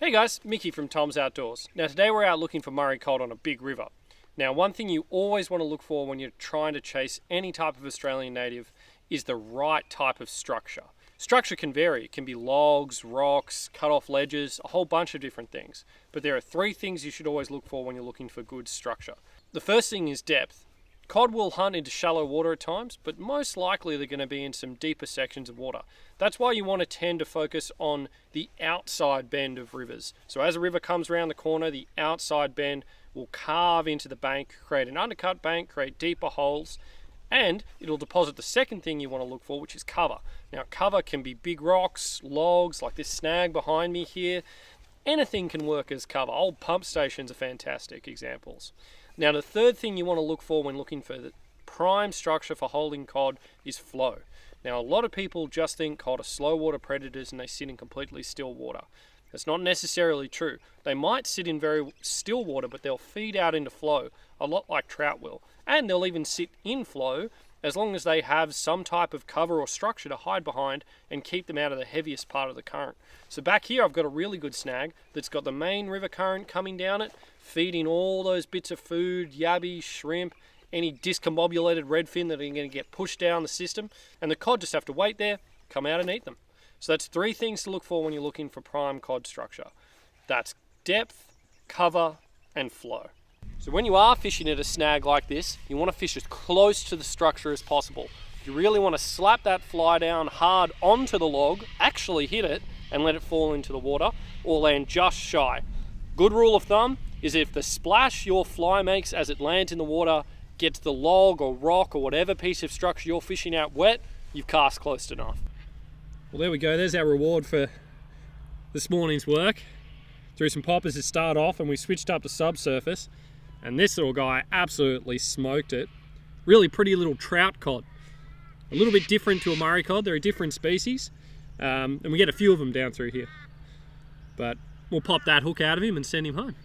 Hey guys, Mickey from Tom's Outdoors. Now today we're out looking for Murray-Cod on a big river. Now one thing you always want to look for when you're trying to chase any type of Australian native is the right type of structure. Structure can vary. It can be logs, rocks, cut off ledges, a whole bunch of different things. But there are three things you should always look for when you're looking for good structure. The first thing is depth. Cod will hunt into shallow water at times, but most likely they're going to be in some deeper sections of water. That's why you want to tend to focus on the outside bend of rivers. So as a river comes around the corner, the outside bend will carve into the bank, create an undercut bank, create deeper holes, and it'll deposit the second thing you want to look for, which is cover. Now cover can be big rocks, logs, like this snag behind me here. Anything can work as cover. Old pump stations are fantastic examples. Now the third thing you want to look for when looking for the prime structure for holding cod is flow. Now a lot of people just think cod are slow water predators and they sit in completely still water. That's not necessarily true. They might sit in very still water, but they'll feed out into flow, a lot like trout will. And they'll even sit in flow as long as they have some type of cover or structure to hide behind and keep them out of the heaviest part of the current. So back here I've got a really good snag that's got the main river current coming down it, feeding all those bits of food, yabby, shrimp, any discombobulated redfin that are going to get pushed down the system, and the cod just have to wait there, come out and eat them. So that's three things to look for when you're looking for prime cod structure. That's depth, cover, and flow. So when you are fishing at a snag like this, you want to fish as close to the structure as possible. You really want to slap that fly down hard onto the log, actually hit it, and let it fall into the water, or land just shy. Good rule of thumb is if the splash your fly makes as it lands in the water gets the log or rock or whatever piece of structure you're fishing out wet, you've cast close enough. Well, there we go. There's our reward for this morning's work. Threw some poppers to start off and we switched up to subsurface, and this little guy absolutely smoked it. Really pretty little trout cod. A little bit different to a Murray-Cod. They're a different species, and we get a few of them down through here. But we'll pop that hook out of him and send him home.